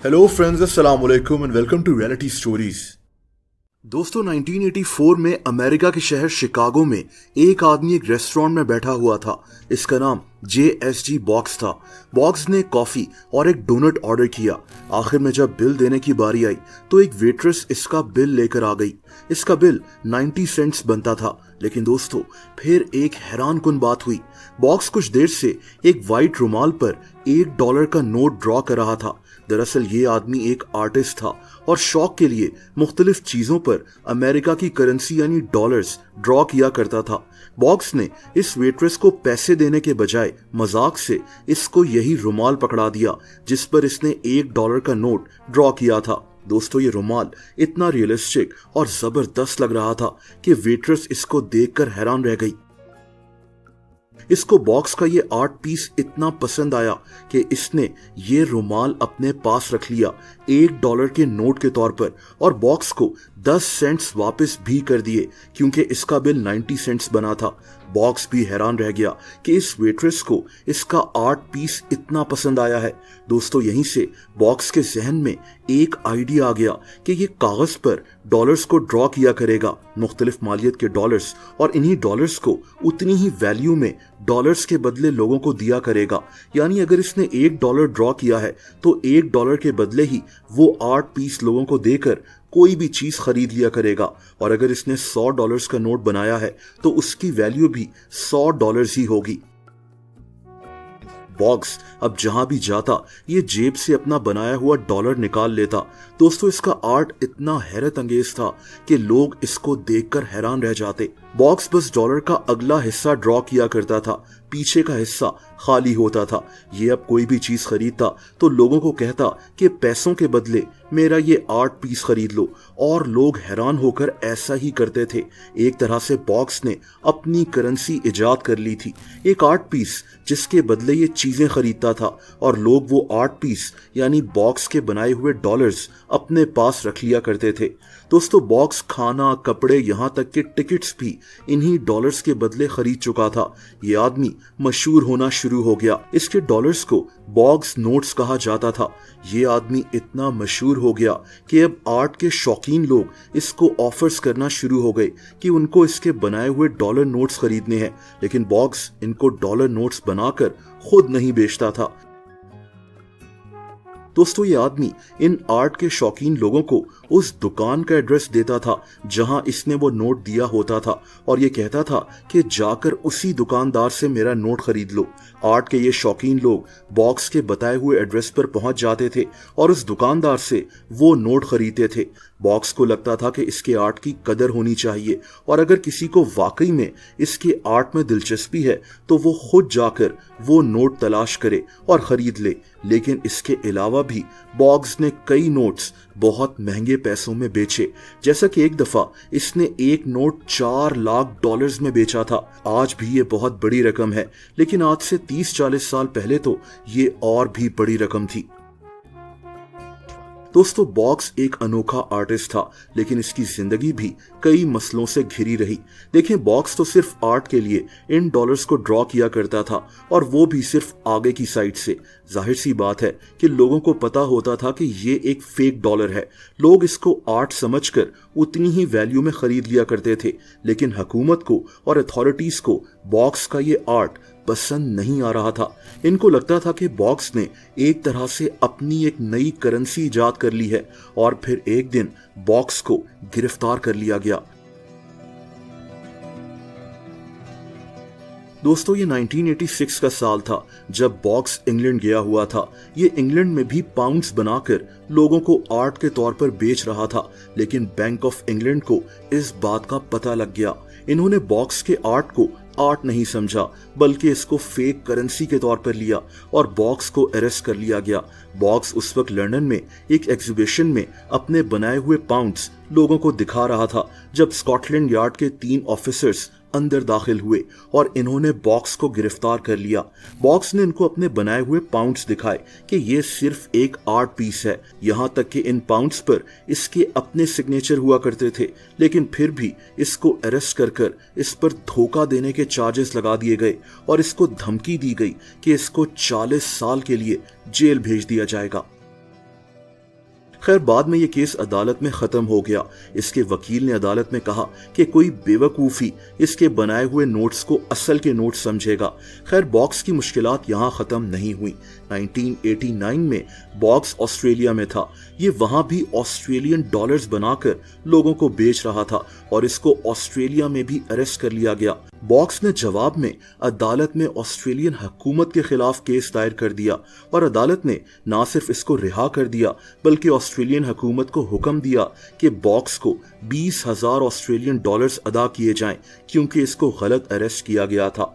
Hello friends, अस्सलाम वालेकुम and welcome to reality stories. दोस्तों, 1984 में अमेरिका के शहर शिकागो में एक आदमी एक रेस्टोरेंट में बैठा हुआ था। इसका नाम JSG बॉक्स था। बॉक्स ने कॉफी और एक डोनट ऑर्डर किया। आखिर में जब बिल देने की बारी आई तो एक वेट्रेस इसका बिल लेकर आ गई। इसका बिल 90 सेंट्स बनता था। लेकिन दोस्तों, फिर एक हैरानकुन बात हुई। बॉक्स कुछ देर से एक वाइट रुमाल पर $1 का नोट ड्रॉ कर रहा था। दरअसल ये आदमी एक आर्टिस्ट था और शौक के लिए मुख्तलिफ चीजों पर अमेरिका की करेंसी यानी डॉलर्स ड्रॉ किया करता था। बॉक्स ने इस वेट्रेस को पैसे देने के बजाय मजाक से इसको यही रुमाल पकड़ा दिया जिस पर इसने $1 का नोट ड्रॉ किया था। दोस्तों, ये रुमाल इतना रियलिस्टिक और जबरदस्त लग रहा था कि वेट्रेस इसको देखकर हैरान रह गई। इसको बॉक्स का ये आर्ट पीस इतना पसंद आया कि इसने ये रुमाल अपने पास रख लिया $1 के नोट के तौर पर, और बॉक्स को 10 सेंट्स वापस भी कर दिए क्योंकि इसका बिल 90 सेंट्स बना था। बॉक्स भी हैरान रह गया कि इस वेट्रेस को इसका आर्ट पीस इतना पसंद आया है। दोस्तों, यहीं से बॉक्स के जहन में एक आइडिया आ गया कि ये कागज पर डॉलर्स को ड्रॉ किया करेगा, मुख्तलिफ मालियत के डॉलर्स, और इन्हीं डॉलर्स को उतनी ही वैल्यू में डॉलर्स के बदले लोगों को दिया करेगा। यानी अगर इसने $1 ड्रॉ किया है तो $1 के बदले ही वो आर्ट पीस लोगों को देकर कोई भी चीज खरीद लिया करेगा। और अगर इसने $100 का नोट बनाया है तो उसकी वैल्यू भी $100 ही होगी। बॉक्स अब जहां भी जाता ये जेब से अपना बनाया हुआ डॉलर निकाल लेता। दोस्तों, इसका आर्ट इतना हैरत अंगेज था कि लोग इसको देखकर हैरान रह जाते। बॉक्स बस डॉलर का अगला हिस्सा ड्रॉ किया करता था, पीछे का हिस्सा खाली होता था। ये अब कोई भी चीज खरीदता तो लोगों को कहता कि पैसों के बदले मेरा ये आर्ट पीस खरीद लो, और लोग हैरान होकर ऐसा ही करते थे। एक तरह से बॉक्स ने अपनी करेंसी इजाद कर ली थी, एक आर्ट पीस जिसके बदले ये चीजें खरीदता था, और लोग वो आर्ट पीस यानी बॉक्स के बनाए हुए डॉलर्स अपने पास रख लिया करते थे। दोस्तों, बॉक्स खाना, कपड़े, यहाँ तक कि टिकट्स भी इन्हीं डॉलर्स के बदले खरीद चुका था। ये आदमी मशहूर होना शुरू हो गया। इसके डॉलर्स को बॉक्स नोट्स कहा जाता था। ये आदमी इतना मशहूर हो गया कि अब आर्ट के शौकीन लोग इसको ऑफर्स करना शुरू हो गए कि उनको इसके बनाए हुए डॉलर नोट्स खरीदने हैं। लेकिन बॉक्स इनको डॉलर नोट्स बनाकर खुद नहीं बेचता था। दोस्तों, ये आदमी इन आर्ट के शौकीन लोगों को उस दुकान का एड्रेस देता था जहां इसने वो नोट दिया होता था, और ये कहता था कि जाकर उसी दुकानदार से मेरा नोट खरीद लो। आर्ट के ये शौकीन लोग बॉक्स के बताए हुए एड्रेस पर पहुंच जाते थे और उस दुकानदार से वो नोट खरीदते थे। बॉक्स को लगता था कि इसके आर्ट की कदर होनी चाहिए, और अगर किसी को वाकई में इसके आर्ट में दिलचस्पी है तो वो खुद जाकर वो नोट तलाश करे और खरीद ले। लेकिन इसके अलावा भी बॉक्स ने कई नोट्स बहुत महंगे पैसों में बेचे। जैसा कि एक दफा इसने एक नोट $4 लाख में बेचा था। आज भी ये बहुत बड़ी रकम है, लेकिन आज से 30-40 साल पहले तो ये और भी बड़ी रकम थी। दोस्तों, बॉक्स एक अनोखा आर्टिस्ट था, लेकिन इसकी जिंदगी भी कई मसलों से घिरी रही। देखें, बॉक्स तो सिर्फ आर्ट के लिए इन डॉलर्स को ड्रॉ किया करता था, और वो भी सिर्फ आगे की साइड से। जाहिर सी बात है कि लोगों को पता होता था कि ये एक फेक डॉलर है। लोग इसको आर्ट समझकर उतनी ही वैल्यू में खरीद लिया करते थे। लेकिन हुकूमत को और अथॉरिटीज को बॉक्स का ये आर्ट पसंद नहीं आ रहा था। इनको लगता था कि बॉक्स ने एक तरह से अपनी एक नई करेंसी इजाद कर ली है, और फिर एक दिन बॉक्स को गिरफ्तार कर लिया गया। दोस्तों, ये 1986 का साल था जब बॉक्स इंग्लैंड गया हुआ था। ये इंग्लैंड में भी पाउंड्स बनाकर लोगों को आर्ट के तौर पर बेच रहा था। लेकिन बैंक ऑफ इंग्लैंड को इस बात का पता लग गया। इन्होंने बॉक्स के आर्ट को आर्ट नहीं समझा, बल्कि इसको फेक करेंसी के तौर पर लिया, और बॉक्स को अरेस्ट कर लिया गया। बॉक्स उस वक्त लंदन में एक एग्जीबिशन में अपने बनाए हुए पाउंड्स लोगों को दिखा रहा था जब स्कॉटलैंड यार्ड के 3 ऑफिसर्स अंदर दाखिल हुए और इन्होंने बॉक्स को गिरफ्तार कर लिया। बॉक्स ने इनको अपने बनाए हुए पाउंड्स दिखाए कि ये सिर्फ एक आर्ट पीस है। यहाँ तक कि इन पाउंड्स पर इसके अपने सिग्नेचर हुआ करते थे, लेकिन फिर भी इसको अरेस्ट कर इस पर धोखा देने के चार्जेस लगा दिए गए और इसको धमकी दी गई कि इसको 40 साल के लिए जेल भेज दिया जाएगा। खैर बाद में ये केस अदालत में खत्म हो गया। इसके वकील ने अदालत में कहा कि कोई बेवकूफ़ी इसके बनाए हुए नोट्स को असल के नोट समझेगा। खैर बॉक्स की मुश्किलात यहाँ ख़त्म नहीं हुई। 1989 में बॉक्स ऑस्ट्रेलिया में था। ये वहां भी ऑस्ट्रेलियन डॉलर्स बनाकर लोगों को बेच रहा था और इसको ऑस्ट्रेलिया में भी अरेस्ट कर लिया गया। बॉक्स ने जवाब में अदालत में ऑस्ट्रेलियन हुकूमत के खिलाफ केस दायर कर दिया और अदालत ने ना सिर्फ इसको रिहा कर दिया बल्कि ऑस्ट्रेलियन हुकूमत को हुक्म दिया कि बॉक्स को 20,000 ऑस्ट्रेलियन डॉलर्स अदा किए जाएं क्योंकि इसको गलत अरेस्ट किया गया था।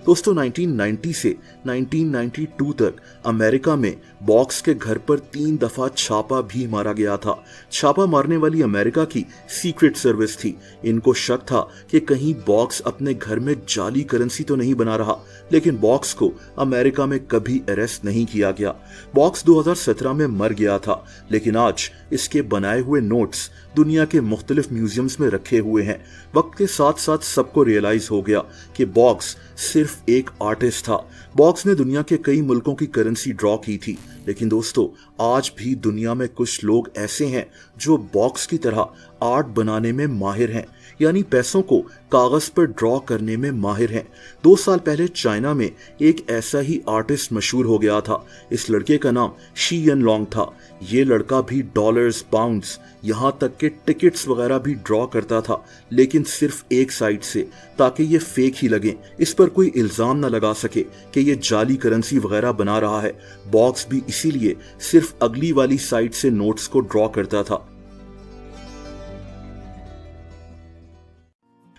दोस्तों 1990 से 1992 तक अमेरिका में बॉक्स के घर पर 3 दफा छापा भी मारा गया था। छापा मारने वाली अमेरिका की सीक्रेट सर्विस थी। इनको शक था कि कहीं बॉक्स अपने घर में जाली करेंसी तो नहीं बना रहा, लेकिन बॉक्स को अमेरिका में कभी अरेस्ट नहीं किया गया। बॉक्स 2017 में मर गया था, लेकिन आज इसके बनाए हुए नोट्स दुनिया के मुख्तलिफ म्यूजियम्स में रखे हुए हैं। वक्त के साथ साथ सबको रियलाइज हो गया कि बॉक्स सिर्फ एक आर्टिस्ट था। बॉक्स ने दुनिया के कई मुल्कों की करेंसी ड्रॉ की थी, लेकिन दोस्तों आज भी दुनिया में कुछ लोग ऐसे हैं जो बॉक्स की तरह आर्ट बनाने में माहिर हैं, यानी पैसों को कागज पर ड्रॉ करने में माहिर हैं। 2 साल पहले चाइना में एक ऐसा ही आर्टिस्ट मशहूर हो गया था। इस लड़के का नाम शी यन लॉन्ग था। ये लड़का भी डॉलर्स, पाउंड्स, यहाँ तक के टिकट्स वगैरह भी ड्रॉ करता था, लेकिन सिर्फ एक साइड से, ताकि ये फेक ही लगे, इस पर कोई इल्जाम न लगा सके कि ये जाली करेंसी वगैरह बना रहा है। बॉक्स भी इसीलिए सिर्फ अगली वाली साइड से नोट्स को ड्रॉ करता था।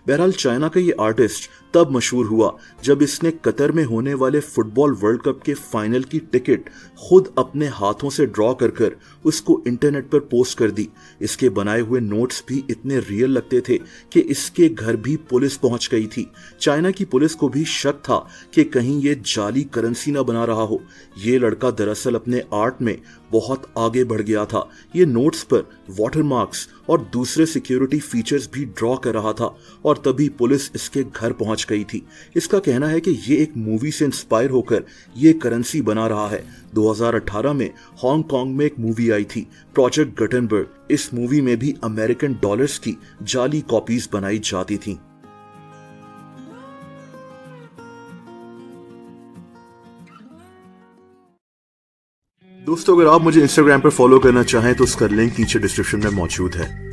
बहरहाल चाइना का ये आर्टिस्ट तब मशहूर हुआ जब इसने कतर में होने वाले फुटबॉल वर्ल्ड कप के फाइनल की टिकट खुद अपने हाथों से ड्रॉ कर उसको इंटरनेट पर पोस्ट कर दी। इसके बनाए हुए नोट्स भी इतने रियल लगते थे कि इसके घर भी पुलिस पहुंच गई थी। चाइना की पुलिस को भी शक था कि कहीं ये जाली करेंसी ना बना रहा हो। ये लड़का दरअसल अपने आर्ट में बहुत आगे बढ़ गया था। ये नोट्स पर वाटरमार्क्स और दूसरे सिक्योरिटी फीचर्स भी ड्रॉ कर रहा था और तभी पुलिस इसके घर पहुंच गई थी। इसका कहना है कि ये एक मूवी से इंस्पायर होकर ये करेंसी बना रहा है। 2018 में हांगकांग में एक मूवी आई थी, प्रोजेक्ट गटनबर्ग। इस मूवी में भी अमेरिकन डॉलर्स की जाली कॉपीज बनाई जाती थी। दोस्तों अगर आप मुझे इंस्टाग्राम पर फॉलो करना चाहें तो उसका लिंक नीचे डिस्क्रिप्शन में मौजूद है।